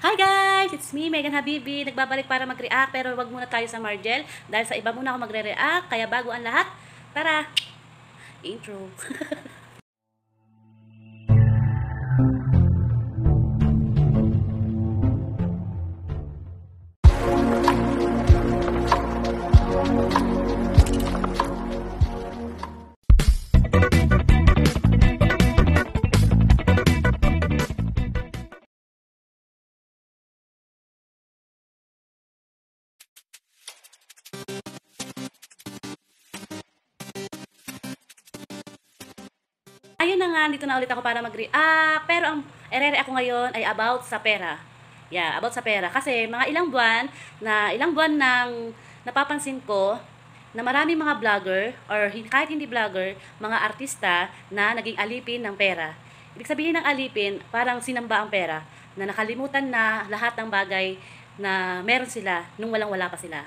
Hi guys! It's me, Megan Habibi. Nagbabalik para mag-react pero wag muna tayo sa Margel dahil sa iba muna ako magre-react. Kaya bago ang lahat, tara! Intro. Ayun na nga, dito na ulit ako para mag-react. Pero ang ere-react ko ngayon ay about sa pera. Yeah, about sa pera. Kasi mga ilang buwan nang napapansin ko na maraming mga vlogger or kahit hindi vlogger, mga artista na naging alipin ng pera. Ibig sabihin ng alipin, parang sinamba ang pera, na nakalimutan na lahat ng bagay na meron sila nung walang-wala pa sila.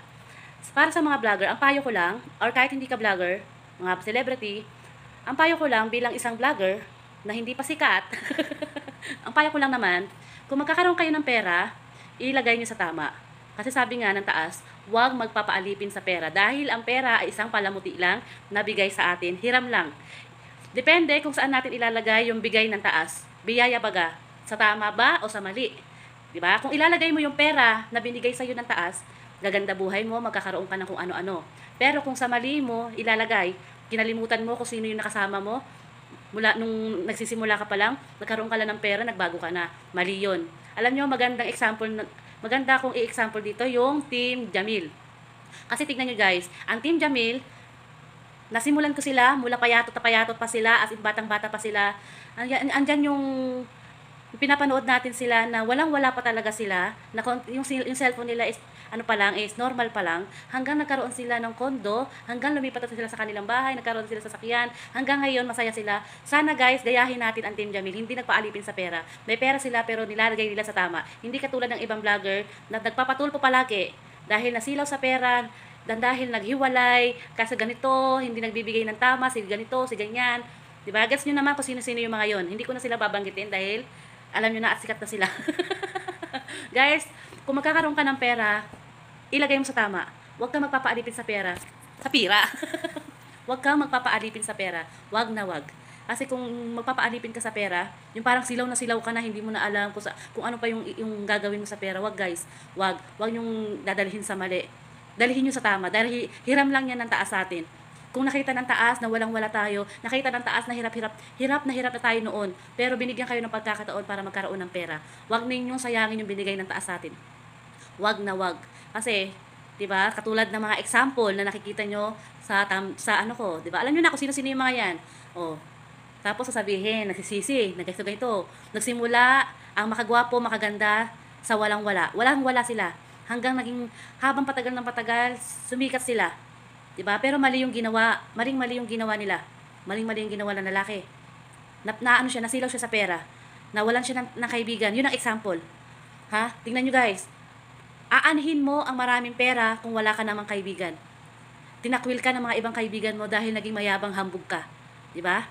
Para sa mga vlogger, ang payo ko lang, or kahit hindi ka vlogger, mga celebrity, ang payo ko lang bilang isang vlogger na hindi pa sikat, ang payo ko lang naman, kung magkakaroon kayo ng pera, ilagay niyo sa tama. Kasi sabi nga ng taas, huwag magpapaalipin sa pera dahil ang pera ay isang palamuti lang na bigay sa atin, hiram lang. Depende kung saan natin ilalagay yung bigay ng taas. Biyaya baga, sa tama ba o sa mali? 'Di ba? Kung ilalagay mo yung pera na binigay sa iyo ng taas, gaganda buhay mo, magkakaroon ka ng kung ano-ano. Pero kung sa mali mo ilalagay, kinalimutan mo kung sino yung nakasama mo, mula nung nagsisimula ka pa lang, nagkaroon ka lang ng pera, nagbago ka na. Mali yun. Alam nyo, maganda kong i-example dito, yung Team Jamil. Kasi tignan nyo guys, ang Team Jamil, nasimulan ko sila, mula payatot na payatot pa sila, as in batang-bata pa sila. Andyan yung pinapanood natin sila na walang-wala pa talaga sila, na yung cellphone nila is ano pa lang, is normal pa lang, hanggang nagkaroon sila ng kondo, hanggang lumipat sila sa kanilang bahay, nagkaroon sila sa sasakyan, hanggang ngayon masaya sila. Sana guys, gayahin natin ang Team Jamil, hindi nagpaalipin sa pera. May pera sila pero nilalagay nila sa tama. Hindi katulad ng ibang vlogger na nagpapatulpo palagi dahil nasilaw sa pera, dahil naghiwalay, kasi ganito, hindi nagbibigay ng tama, si ganito, si ganyan. Diba? Gets nyo naman kung sino-sino yung mga yon. Hindi ko na sila babanggitin dahil alam nyo na at sikat na sila. Guys, kung magkakaroon ka ng pera, ilagay mo sa tama. Huwag kang magpapaalipin sa pera. Sa pira. Huwag kang magpapaalipin sa pera. Huwag na huwag. Kasi kung magpapaalipin ka sa pera, yung parang silaw na silaw ka na, hindi mo na alam kung ano pa yung gagawin mo sa pera. Huwag guys. Huwag. Huwag yung dadalhin sa mali. Dalhin nyo sa tama. Dahil hiram lang yan ng taas sa atin. Kung nakita ng taas na walang-wala tayo, nakita ng taas na hirap na tayo noon, pero binigyan kayo ng pagkakataon para magkaroon ng pera. Huwag ninyong sayangin yung binigay ng taas sa atin. Huwag na huwag. Kasi, 'di ba? Katulad ng mga example na nakikita nyo sa ano ko, 'di ba? Alam niyo na kung sino-sino yung mga 'yan. Oh. Tapos sasabihin, nagsisisi, nagkito. Nagsimula ang makagwapo, makaganda sa walang-wala. Walang-wala sila. Hanggang naging habang patagal ng patagal, sumikat sila. 'Di ba? Pero mali yung ginawa, maling-mali yung ginawa nila. Maling-mali yung ginawa ng lalaki. Ano siya, nasilaw siya sa pera. Nawalan siya ng kaibigan. Yun ang example. Ha? Tingnan nyo guys. Aanhin mo ang maraming pera kung wala ka namang kaibigan. Tinakwil ka ng mga ibang kaibigan mo dahil naging mayabang hambog ka. 'Di ba?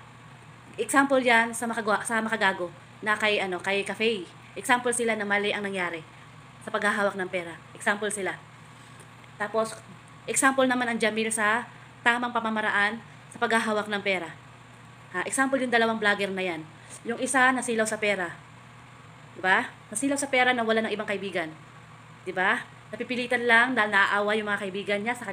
Example 'yan sa makagago na kay Cafe. Example sila na mali ang nangyari sa paghahawak ng pera. Example sila. Tapos example naman ang Jamil sa tamang pamamaraan sa paghahawak ng pera. Ha, example yung dalawang vlogger na 'yan. Yung isa nasilaw sa pera. 'Di ba? Nasilaw sa pera na wala ng ibang kaibigan. 'Di ba? Napipilitan lang dahil naaawa yung mga kaibigan niya sa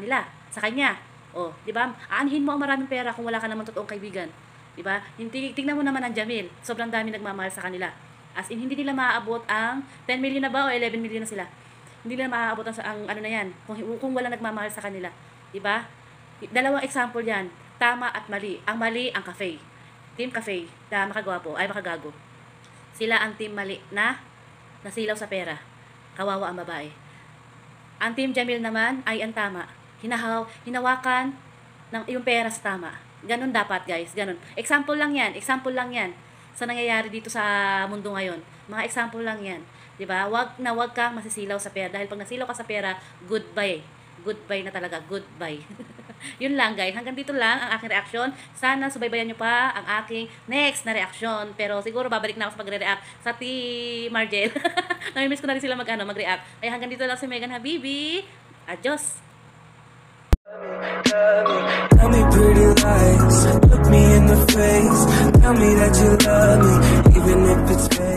kanya. Oh, 'di ba? Aanhin mo ang maraming pera kung wala ka namang totoong kaibigan. 'Di ba? Tingnan mo naman ang Jamil. Sobrang dami nagmamahal sa kanila. As in hindi nila maaabot ang 10 million na ba o 11 million na sila. Hindi nila maaabot ang ano na 'yan kung wala nagmamahal sa kanila. 'Di ba? Dalawang example 'yan. Tama at mali. Ang mali ang Cafe. Team Cafe na makagago. Sila ang team mali na nasilaw sa pera. Kawawa ang babae. Ang Team Jamil naman ay ang tama. Hinawakan ng yung pera sa tama. Ganun dapat guys, ganun. Example lang yan sa nangyayari dito sa mundo ngayon. Mga example lang yan. 'Di ba? Wag kang masisilaw sa pera dahil pag nasilaw ka sa pera, goodbye. Goodbye na talaga, goodbye. Yun lang guys, hanggang dito lang ang aking reaction. Sana subaybayan nyo pa ang aking next na reaction. Pero siguro babalik na ako sa pagre-react sa Margel. Namimiss ko na rin sila mag-react. Kaya hanggang dito lang si Megan Habibi. Adios! Tell me pretty lies, look me in the face. Tell me that you love me, even if it's fake.